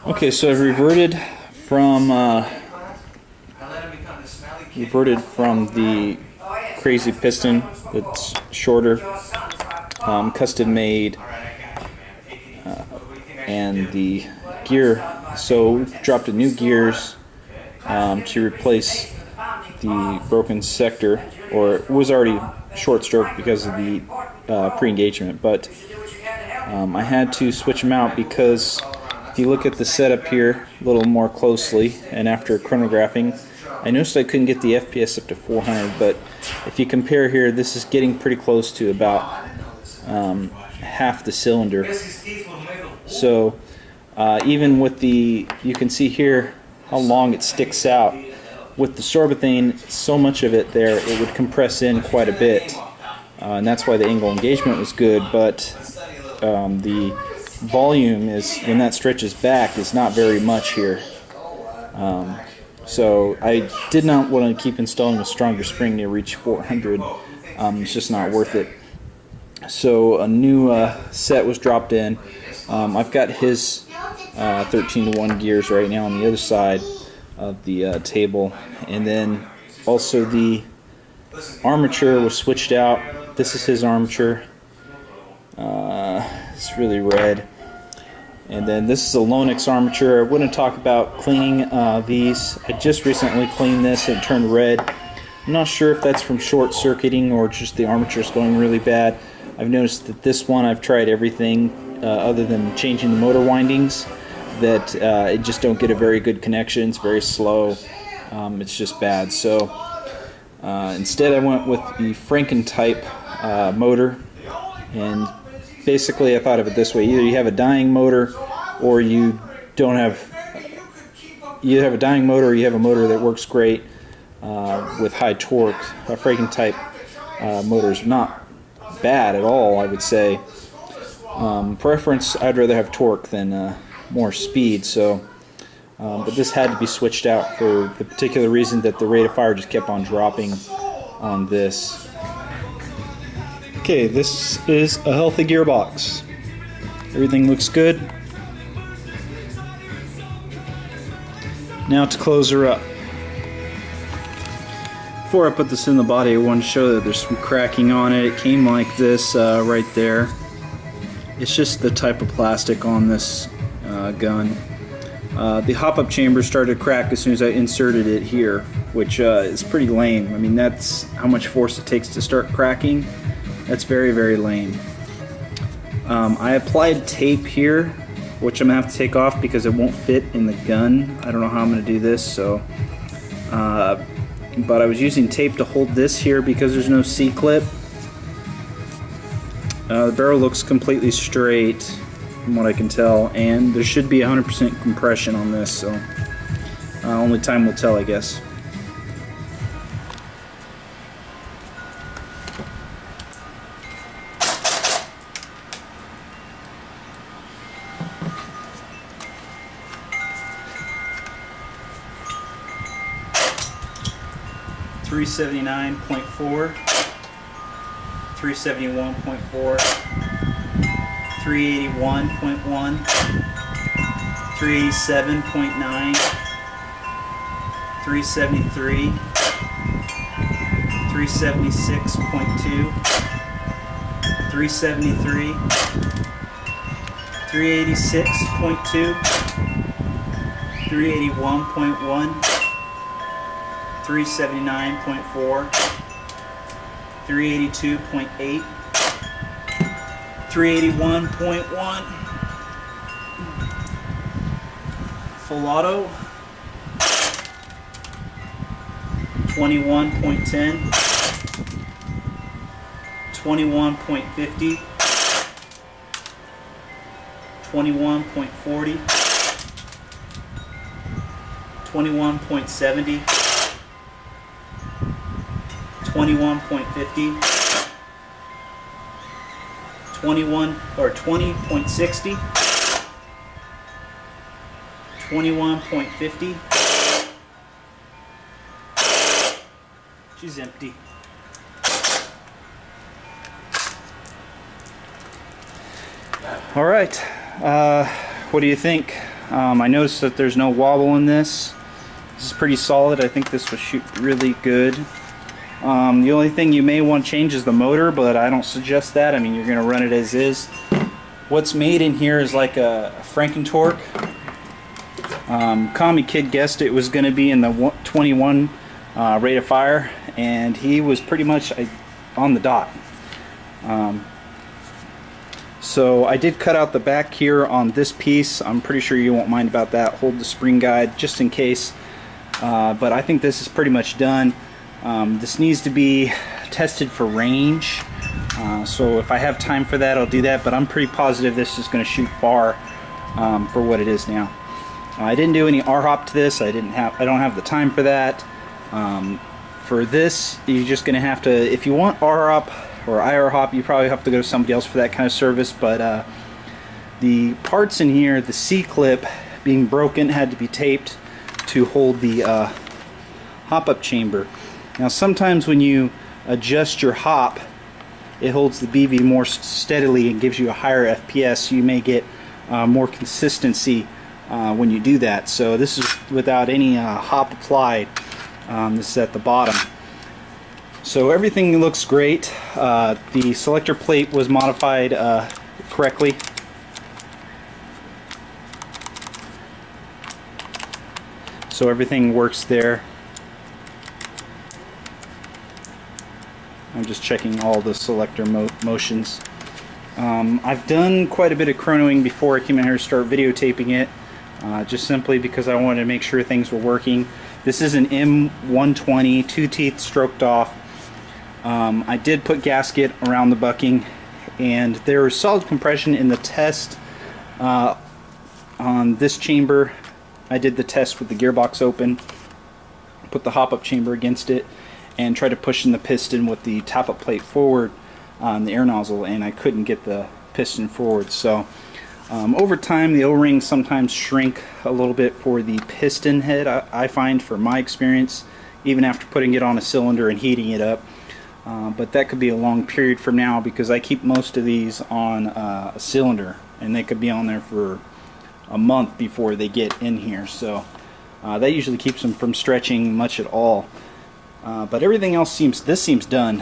Okay, so I've reverted from the crazy piston that's shorter, custom made, and the gear. So dropped a new gears to replace the broken sector, or it was already short stroke because of the pre-engagement, but I had to switch them out because if you look at the setup here a little more closely, and after chronographing, I noticed I couldn't get the FPS up to 400, but if you compare here, this is getting pretty close to about half the cylinder. So even with the, you can see here how long it sticks out. With the sorbethane, so much of it there, it would compress in quite a bit, and that's why the angle engagement was good, but the volume is, when that stretches back, is not very much here. So I did not want to keep installing a stronger spring to reach 400. It's just not worth it. So a new set was dropped in. I've got his 13-to-1 gears right now on the other side of the table, and then also the armature was switched out. This is his armature. It's really red. And then this is a Lonix armature. I wouldn't talk about cleaning these. I just recently cleaned this and it turned red. I'm not sure if that's from short circuiting or just the armature is going really bad. I've noticed that this one, I've tried everything other than changing the motor windings, that it just don't get a very good connection. It's very slow. It's just bad. So instead I went with the Franken-type motor, and basically I thought of it this way: either you have a dying motor, or you don't have. You have a dying motor, or you have a motor that works great with high torque. A Franken-type motor is not bad at all, I would say. Preference, I'd rather have torque than more speed. So, but this had to be switched out for the particular reason that the rate of fire just kept on dropping on this. Okay, this is a healthy gearbox. Everything looks good. Now to close her up. Before I put this in the body, I wanted to show that there's some cracking on it. It came like this right there. It's just the type of plastic on this gun. The hop-up chamber started to crack as soon as I inserted it here, which is pretty lame. I mean, that's how much force it takes to start cracking. That's very, very lame. I applied tape here, which I'm going to have to take off because it won't fit in the gun. I don't know how I'm going to do this, so... but I was using tape to hold this here because there's no C-clip. The barrel looks completely straight from what I can tell, and there should be 100% compression on this, so only time will tell, I guess. .4, 371.4, 381.1, 387.9, 373, 376.2, 373, 386.2, 381.1, 379.4, 382.8, 381.1, full auto, 21.10, 21.50, 21.40, 21.70, 21.50, 20.60, 21.50. She's empty. All right. What do you think? I noticed that there's no wobble in this. This is pretty solid. I think this will shoot really good. The only thing you may want to change is the motor, but I don't suggest that. I mean, you're going to run it as is. What's made in here is like a Franken-Torque. Commie Kid guessed it was going to be in the 21 rate of fire, and he was pretty much on the dot. So I did cut out the back here on this piece. I'm pretty sure you won't mind about that. Hold the spring guide just in case. But I think this is pretty much done. This needs to be tested for range. So if I have time for that, I'll do that. But I'm pretty positive this is going to shoot far for what it is now. I didn't do any RHOP to this. I don't have the time for that. For this, you're just going to have to, if you want RHOP or IR-hop, you probably have to go to somebody else for that kind of service. But the parts in here, the C-clip being broken, had to be taped to hold the hop-up chamber. Now sometimes when you adjust your hop, it holds the BB more steadily and gives you a higher FPS. You may get more consistency when you do that. So this is without any hop applied. This is at the bottom. So everything looks great. The selector plate was modified correctly. So everything works there. I'm just checking all the selector motions. I've done quite a bit of chronoing before I came in here to start videotaping it, just simply because I wanted to make sure things were working. This is an M120, 2 teeth stroked off. I did put gasket around the bucking, and there was solid compression in the test on this chamber. I did the test with the gearbox open, put the hop-up chamber against it, and tried to push in the piston with the top-up plate forward on the air nozzle, and I couldn't get the piston forward. So over time, the O-rings sometimes shrink a little bit for the piston head, I find, for my experience, even after putting it on a cylinder and heating it up. But that could be a long period from now, because I keep most of these on a cylinder, and they could be on there for a month before they get in here. So that usually keeps them from stretching much at all. But everything else seems done.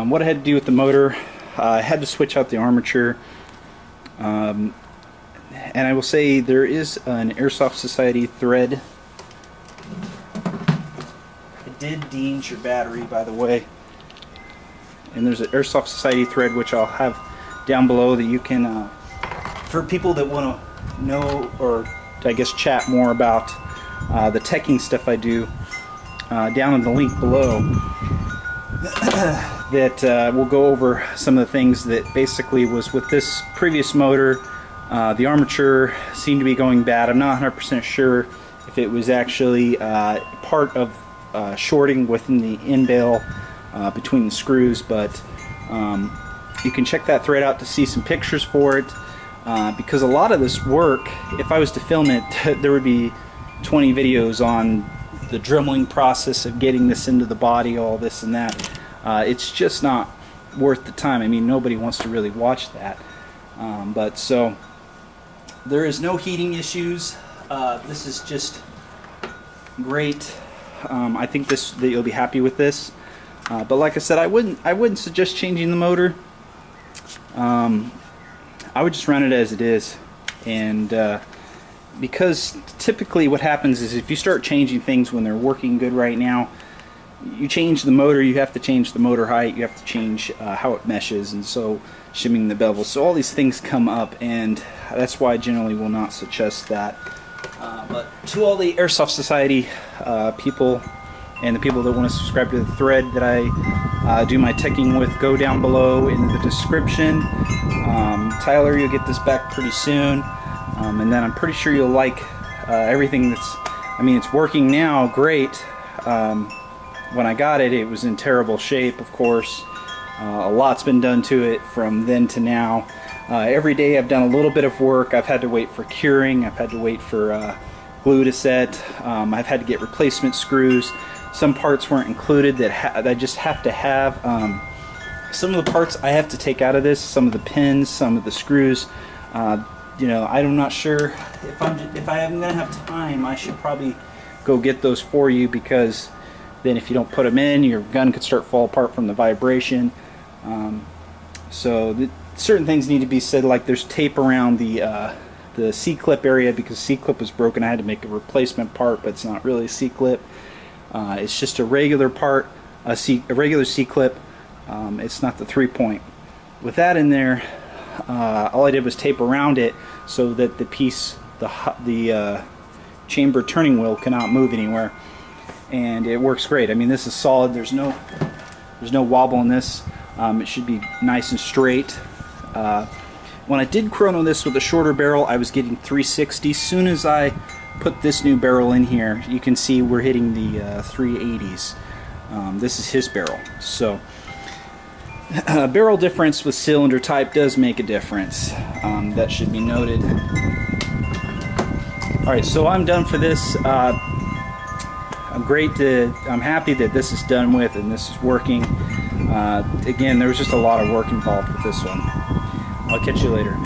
What I had to do with the motor, I had to switch out the armature. And I will say there is an Airsoft Society thread. I did de-inch your battery, by the way. And there's an Airsoft Society thread, which I'll have down below, that you can, for people that want to know, or I guess chat more about the teching stuff I do, down in the link below, that we'll go over some of the things that basically was with this previous motor. The armature seemed to be going bad. I'm not 100% sure if it was actually part of shorting within the end bail between the screws, but you can check that thread out to see some pictures for it, because a lot of this work, if I was to film it, there would be 20 videos on the dremeling process of getting this into the body, all this and that. It's just not worth the time. I mean, nobody wants to really watch that. But so there is no heating issues. This is just great. I think that you'll be happy with this. But like I said, I wouldn't suggest changing the motor. I would just run it as it is, and because typically what happens is if you start changing things when they're working good right now, you change the motor, you have to change the motor height, you have to change how it meshes, and so shimming the bevel. So all these things come up, and that's why I generally will not suggest that. But to all the Airsoft Society people, and the people that want to subscribe to the thread that I do my teching with, go down below in the description. Tyler, you'll get this back pretty soon. And then I'm pretty sure you'll like everything that's, I mean, it's working now great. When I got it, it was in terrible shape, of course. A lot's been done to it from then to now. Every day I've done a little bit of work. I've had to wait for curing. I've had to wait for glue to set. I've had to get replacement screws. Some parts weren't included that I just have to have. Some of the parts I have to take out of this, some of the pins, some of the screws. you know, I'm not sure if I'm gonna have time. I should probably go get those for you, because then if you don't put them in, your gun could start to fall apart from the vibration. Certain things need to be said, like there's tape around the C-clip area, because C-clip was broken. I had to make a replacement part, but it's not really a C-clip. It's just a regular part, a regular C-clip. It's not the 3-point. With that in there, all I did was tape around it so that the piece, the chamber turning wheel, cannot move anywhere, and it works great. I mean, this is solid. There's no wobble in this. It should be nice and straight. When I did chrono this with a shorter barrel, I was getting 360. As soon as I put this new barrel in here, you can see we're hitting the 380s. This is his barrel. So barrel difference with cylinder type does make a difference. That should be noted. Alright, so I'm done for this. I'm happy that this is done with and this is working. Again, there was just a lot of work involved with this one. I'll catch you later.